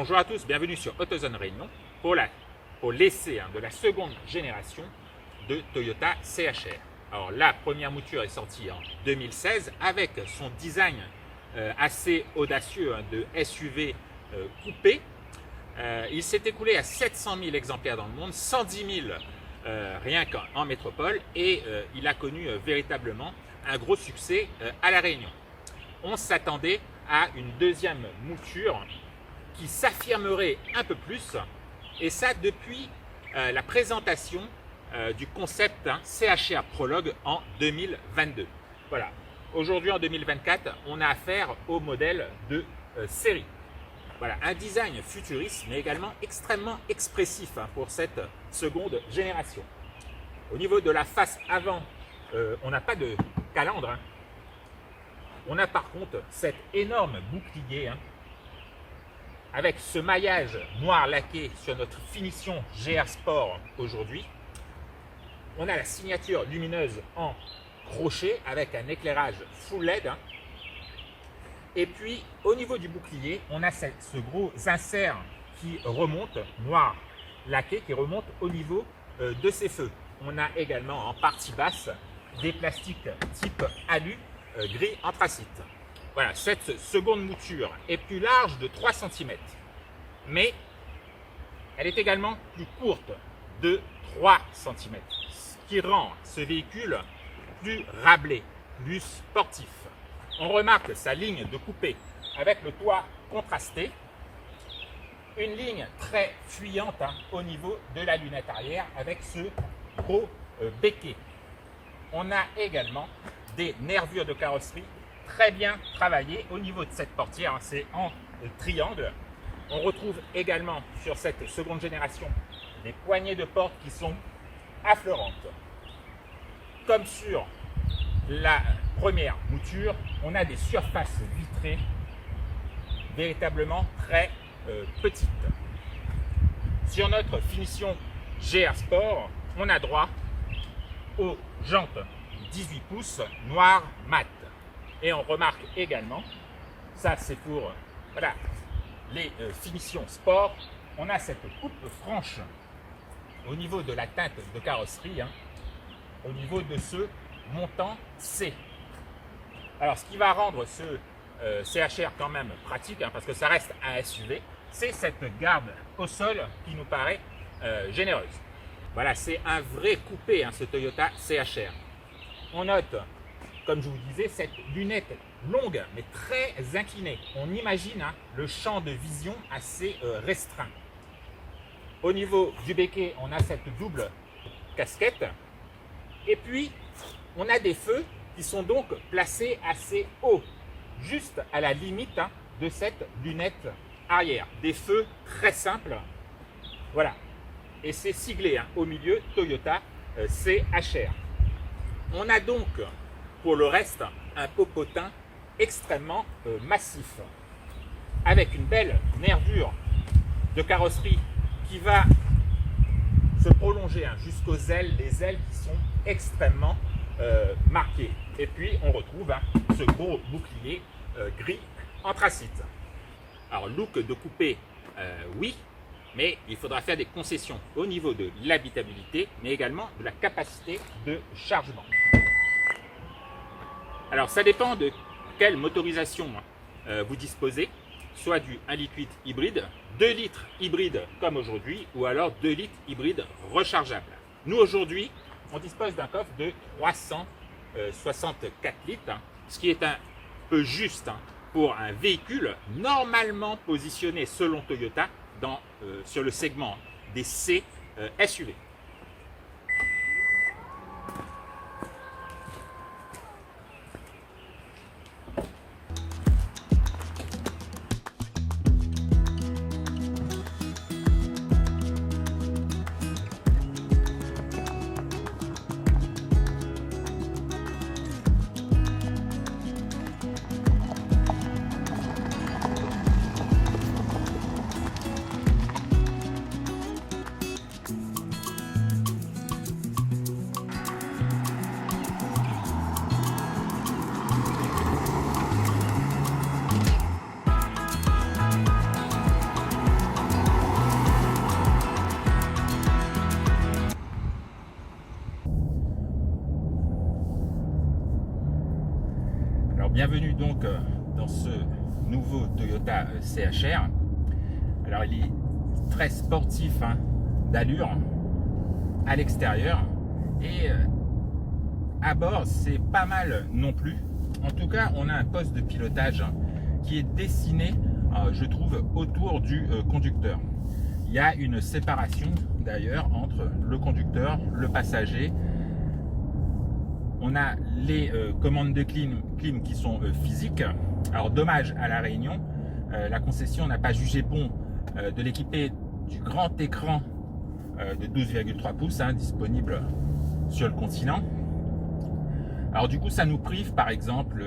Bonjour à tous, bienvenue sur AutoZone Réunion pour l'essai de la seconde génération de Toyota CHR. Alors la première mouture est sortie en 2016 avec son design assez audacieux de SUV coupé. Il s'est écoulé à 700 000 exemplaires dans le monde, 110 000 rien qu'en métropole, et il a connu véritablement un gros succès à La Réunion. On s'attendait à une deuxième mouture qui s'affirmerait un peu plus, et ça depuis la présentation du concept CHR Prologue en 2022. Voilà. Aujourd'hui en 2024, on a affaire au modèle de série. Voilà, un design futuriste, mais également extrêmement expressif pour cette seconde génération. Au niveau de la face avant, on n'a pas de calandre. On a par contre cet énorme bouclier avec ce maillage noir laqué sur notre finition GR Sport aujourd'hui. On a la signature lumineuse en crochet avec un éclairage full LED. Et puis au niveau du bouclier, on a ce gros insert qui remonte, noir laqué, qui remonte au niveau de ses feux. On a également en partie basse des plastiques type alu gris anthracite. Voilà, cette seconde mouture est plus large de 3 cm, mais elle est également plus courte de 3 cm, ce qui rend ce véhicule plus rablé, plus sportif. On remarque sa ligne de coupé avec le toit contrasté, une ligne très fuyante au niveau de la lunette arrière avec ce gros béquet. On a également des nervures de carrosserie très bien travaillées au niveau de cette portière, c'est en triangle. On retrouve également sur cette seconde génération des poignées de porte qui sont affleurantes. Comme sur la première mouture, on a des surfaces vitrées véritablement très petites. Sur notre finition GR Sport, on a droit aux jantes 18 pouces noir mat. Et on remarque également, ça c'est pour voilà, les finitions sport, on a cette coupe franche au niveau de la teinte de carrosserie, au niveau de ce montant C. Alors ce qui va rendre ce CHR quand même pratique, parce que ça reste un SUV, c'est cette garde au sol qui nous paraît généreuse. Voilà, c'est un vrai coupé ce Toyota CHR. On note, comme je vous disais, cette lunette longue mais très inclinée. On imagine le champ de vision assez restreint. Au niveau du béquet, on a cette double casquette. Et puis, on a des feux qui sont donc placés assez haut, juste à la limite de cette lunette arrière. Des feux très simples. Voilà. Et c'est siglé au milieu Toyota CHR. On a donc pour le reste un popotin extrêmement massif avec une belle nervure de carrosserie qui va se prolonger jusqu'aux ailes, les ailes qui sont extrêmement marquées. Et puis on retrouve ce gros bouclier gris anthracite. Alors look de coupé, oui, mais il faudra faire des concessions au niveau de l'habitabilité, mais également de la capacité de chargement. Alors ça dépend de quelle motorisation vous disposez, soit du 1,8 litre hybride, 2 litres hybride comme aujourd'hui, ou alors 2 litres hybride rechargeable. Nous aujourd'hui, on dispose d'un coffre de 364 litres, ce qui est un peu juste pour un véhicule normalement positionné selon Toyota sur le segment des C SUV. bienvenue donc dans ce nouveau Toyota CHR. Alors il est très sportif d'allure à l'extérieur et à bord c'est pas mal non plus. En tout cas on a un poste de pilotage qui est dessiné je trouve autour du conducteur. Il y a une séparation d'ailleurs entre le conducteur, le passager. On a les commandes de clim qui sont physiques. Alors dommage à La Réunion, la concession n'a pas jugé bon de l'équiper du grand écran de 12,3 pouces disponible sur le continent. Alors du coup ça nous prive par exemple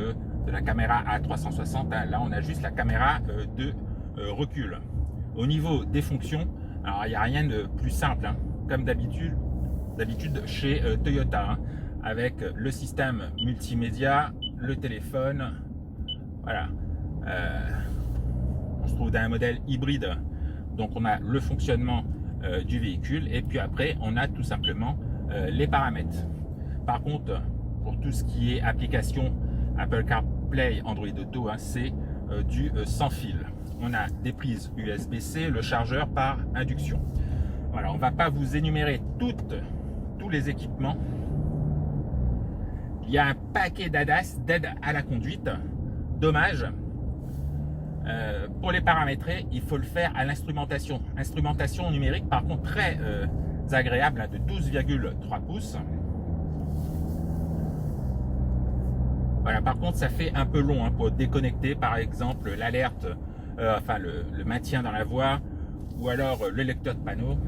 de la caméra à 360. Là on a juste la caméra de recul. Au niveau des fonctions, alors il n'y a rien de plus simple comme d'habitude chez Toyota. Avec le système multimédia, le téléphone, voilà. On se trouve dans un modèle hybride, donc on a le fonctionnement du véhicule et puis après on a tout simplement les paramètres. Par contre, pour tout ce qui est application Apple CarPlay, Android Auto, c'est du sans fil. On a des prises USB-C, le chargeur par induction. Voilà, on ne va pas vous énumérer tous les équipements. Il y a un paquet d'ADAS, d'aide à la conduite. Dommage. Pour les paramétrer, il faut le faire à l'instrumentation. Instrumentation numérique, par contre, très agréable, de 12,3 pouces. Voilà, par contre, ça fait un peu long pour déconnecter, par exemple, l'alerte, le maintien dans la voie, ou alors le lecteur de panneau.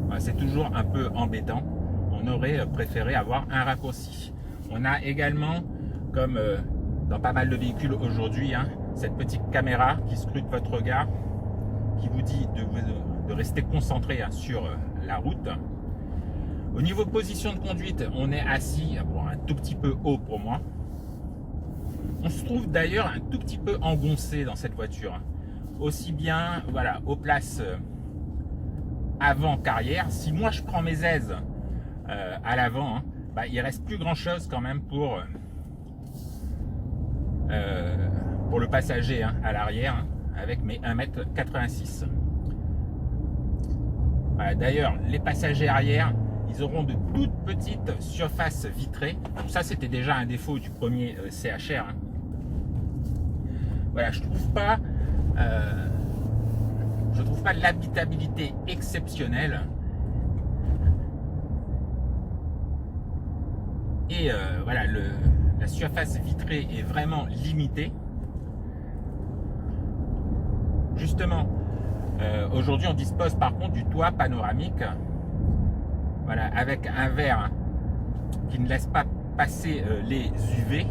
Voilà, c'est toujours un peu embêtant. On aurait préféré avoir un raccourci. On a également, comme dans pas mal de véhicules aujourd'hui, cette petite caméra qui scrute votre regard, qui vous dit de rester concentré sur la route. Au niveau position de conduite, on est assis un tout petit peu haut pour moi. On se trouve d'ailleurs un tout petit peu engoncé dans cette voiture. Aussi bien aux places avant qu'arrière. Si moi je prends mes aises à l'avant, il reste plus grand chose quand même pour le passager à l'arrière avec mes 1,86 m. Voilà, d'ailleurs les passagers arrière ils auront de toutes petites surfaces vitrées. Donc ça c'était déjà un défaut du premier CHR. Voilà, je trouve pas l'habitabilité exceptionnelle. Et la surface vitrée est vraiment limitée. Justement, aujourd'hui on dispose par contre du toit panoramique, avec un verre qui ne laisse pas passer les UV.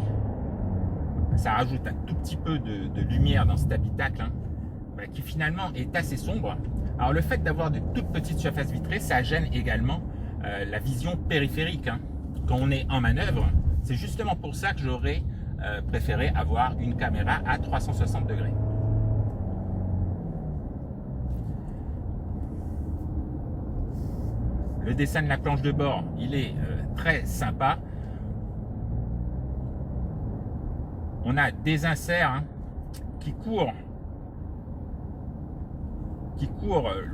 Ça rajoute un tout petit peu de lumière dans cet habitacle qui finalement est assez sombre. Alors le fait d'avoir de toutes petites surfaces vitrées, ça gêne également la vision périphérique. Quand on est en manœuvre, c'est justement pour ça que j'aurais préféré avoir une caméra à 360 degrés. Le dessin de la planche de bord, il est très sympa. On a des inserts qui courent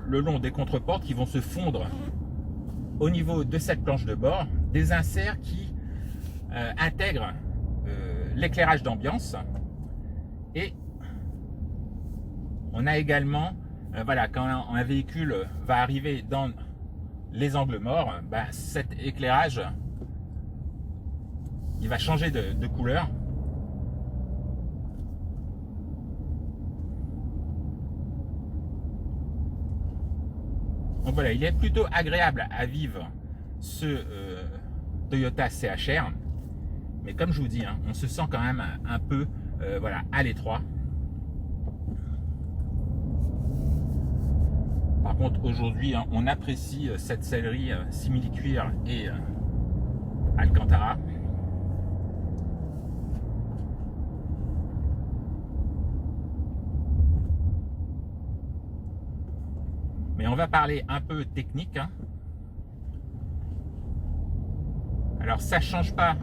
le long des contreportes qui vont se fondre au niveau de cette planche de bord. Des inserts qui intègrent l'éclairage d'ambiance et on a également quand un véhicule va arriver dans les angles morts, cet éclairage il va changer de couleur. Donc voilà, il est plutôt agréable à vivre ce Toyota CHR, mais comme je vous dis, on se sent quand même un peu à l'étroit. Par contre aujourd'hui on apprécie cette sellerie simili-cuir et Alcantara. Mais on va parler un peu technique. Alors ça change pas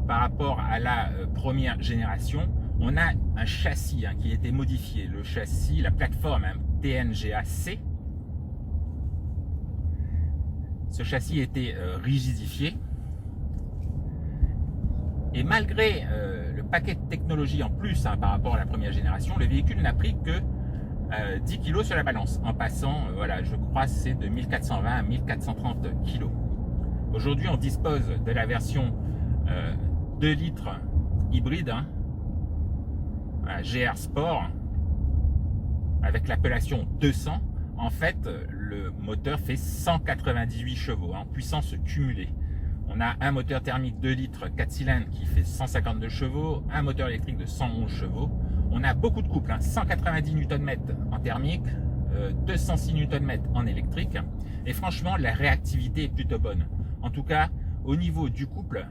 par rapport à la première génération, on a un châssis qui a été modifié. Le châssis, la plateforme TNGA-C. Ce châssis a été rigidifié. Et malgré le paquet de technologie en plus par rapport à la première génération, le véhicule n'a pris que 10 kg sur la balance, en passant, voilà, je crois c'est de 1420 à 1430 kg. Aujourd'hui, on dispose de la version 2 litres hybride, voilà, GR Sport, avec l'appellation 200. En fait, le moteur fait 198 chevaux en puissance cumulée. On a un moteur thermique 2 litres 4 cylindres qui fait 152 chevaux, un moteur électrique de 111 chevaux. On a beaucoup de couples, 190 Nm en thermique, 206 Nm en électrique. Et franchement, la réactivité est plutôt bonne. En tout cas, au niveau du couple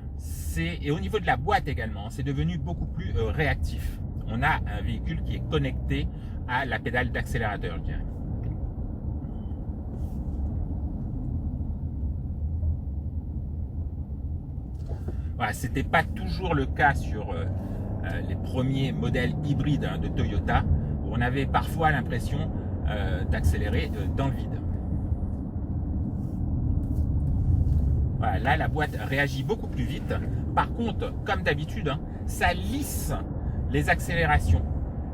et au niveau de la boîte également, c'est devenu beaucoup plus réactif. On a un véhicule qui est connecté à la pédale d'accélérateur, je dirais. Voilà, ce n'était pas toujours le cas sur les premiers modèles hybrides de Toyota, où on avait parfois l'impression d'accélérer dans le vide. Voilà, là, la boîte réagit beaucoup plus vite. Par contre, comme d'habitude, ça lisse les accélérations.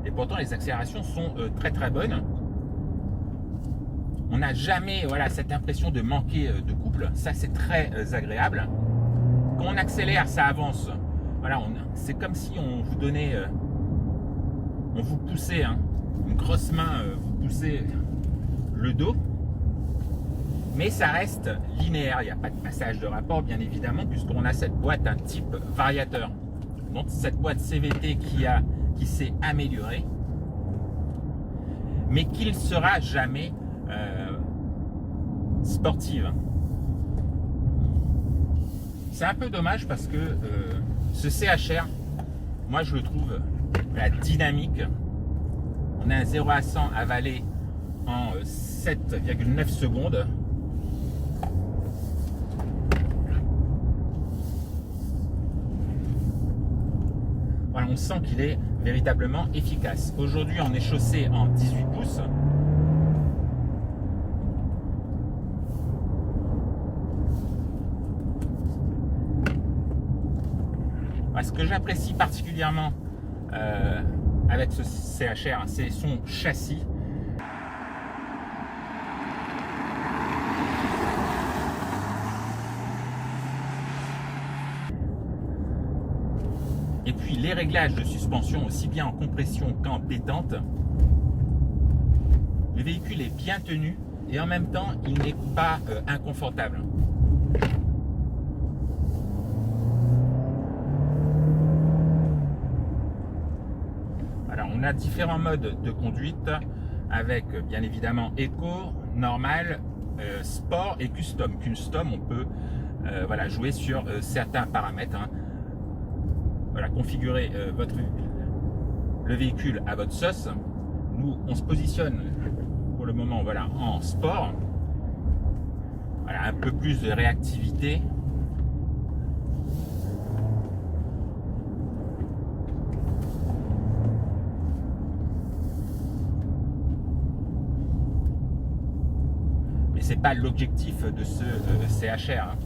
Et pourtant, les accélérations sont très très bonnes. On n'a jamais cette impression de manquer de couple. Ça, c'est très agréable. Quand on accélère, ça avance. Voilà, c'est comme si on vous donnait, on vous poussait, une grosse main vous poussait le dos. Mais ça reste linéaire, il n'y a pas de passage de rapport bien évidemment, puisqu'on a cette boîte type variateur. Donc cette boîte CVT qui s'est améliorée, mais qui ne sera jamais sportive. C'est un peu dommage parce que ce CHR, moi je le trouve dynamique. On a un 0 à 100 avalé en 7,9 secondes. Voilà, on sent qu'il est véritablement efficace. Aujourd'hui, on est chaussé en 18 pouces. Ce que j'apprécie particulièrement avec ce CHR, c'est son châssis. Et puis les réglages de suspension, aussi bien en compression qu'en détente. Le véhicule est bien tenu et en même temps, il n'est pas inconfortable. On a différents modes de conduite avec bien évidemment Eco, Normal, Sport et Custom. Custom, on peut jouer sur certains paramètres. Configurer le véhicule à votre sauce. Nous, on se positionne pour le moment en Sport. Un peu plus de réactivité. C'est pas l'objectif de ce CHR.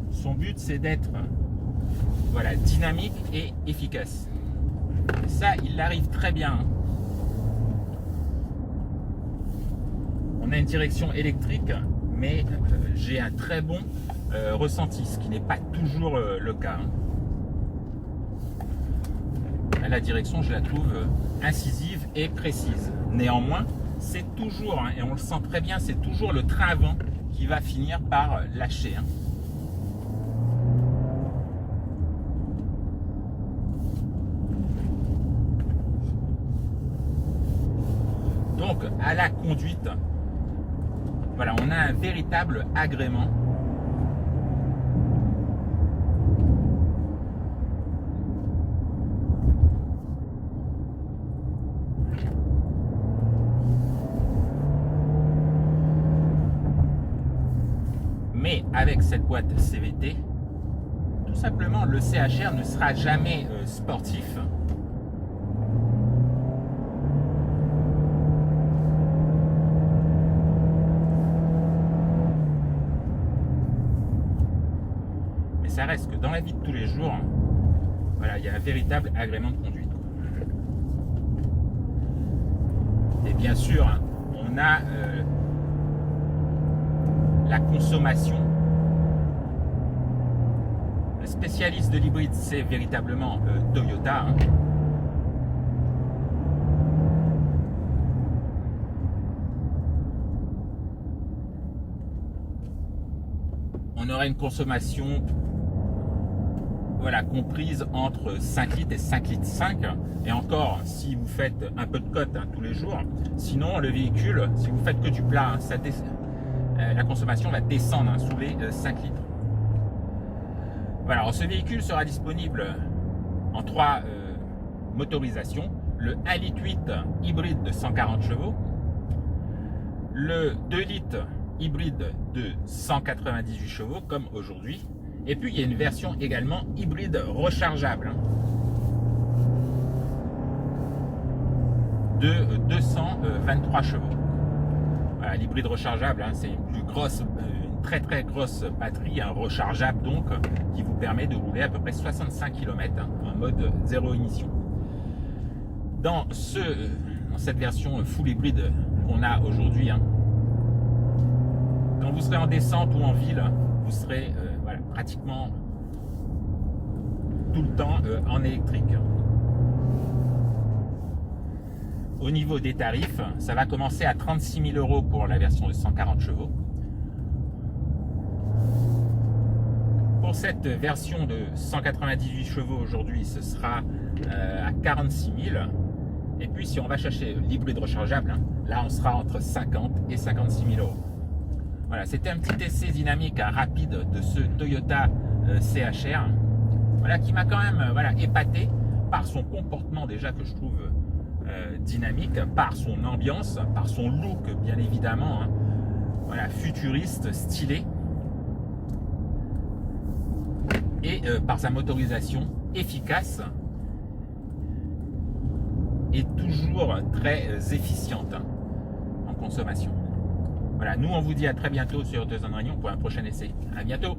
Son but, c'est d'être dynamique et efficace. Et ça, il arrive très bien. On a une direction électrique, mais j'ai un très bon ressenti, ce qui n'est pas toujours le cas. La direction, je la trouve incisive et précise. Néanmoins, c'est toujours, et on le sent très bien, c'est toujours le train avant qui va finir par lâcher. Donc, à la conduite, on a un véritable agrément. Mais avec cette boîte CVT, tout simplement, le CHR ne sera jamais sportif. Mais ça reste que dans la vie de tous les jours, voilà, il y a un véritable agrément de conduite. Et bien sûr, on a la consommation. Le spécialiste de l'hybride, c'est véritablement Toyota. On aurait une consommation, voilà, comprise entre 5 litres et 5 litres 5. Et encore, si vous faites un peu de cote tous les jours. Sinon, le véhicule, si vous faites que du plat, la consommation va descendre sous les 5 litres. Voilà, alors ce véhicule sera disponible en 3 motorisations. Le 1,8 litre hybride de 140 chevaux. Le 2 litres hybride de 198 chevaux, comme aujourd'hui. Et puis, il y a une version également hybride rechargeable de 223 chevaux. Voilà, l'hybride rechargeable, c'est une très très grosse batterie, rechargeable donc, qui vous permet de rouler à peu près 65 km en mode zéro émission. Dans cette version full hybride qu'on a aujourd'hui, quand vous serez en descente ou en ville, vous serez voilà, pratiquement tout le temps en électrique. Au niveau des tarifs, ça va commencer à 36 000 € pour la version de 140 chevaux. Pour cette version de 198 chevaux aujourd'hui, ce sera à 46 000. Et puis si on va chercher l'hybride rechargeable, là on sera entre 50 et 56 000 €. Voilà, c'était un petit essai dynamique rapide de ce Toyota CHR, voilà, qui m'a quand même épaté par son comportement déjà que je trouve dynamique, par son ambiance, par son look bien évidemment, voilà, futuriste, stylé, et par sa motorisation efficace et toujours très efficiente en consommation. Voilà, nous on vous dit à très bientôt sur AutoZone Réunion pour un prochain essai. À bientôt.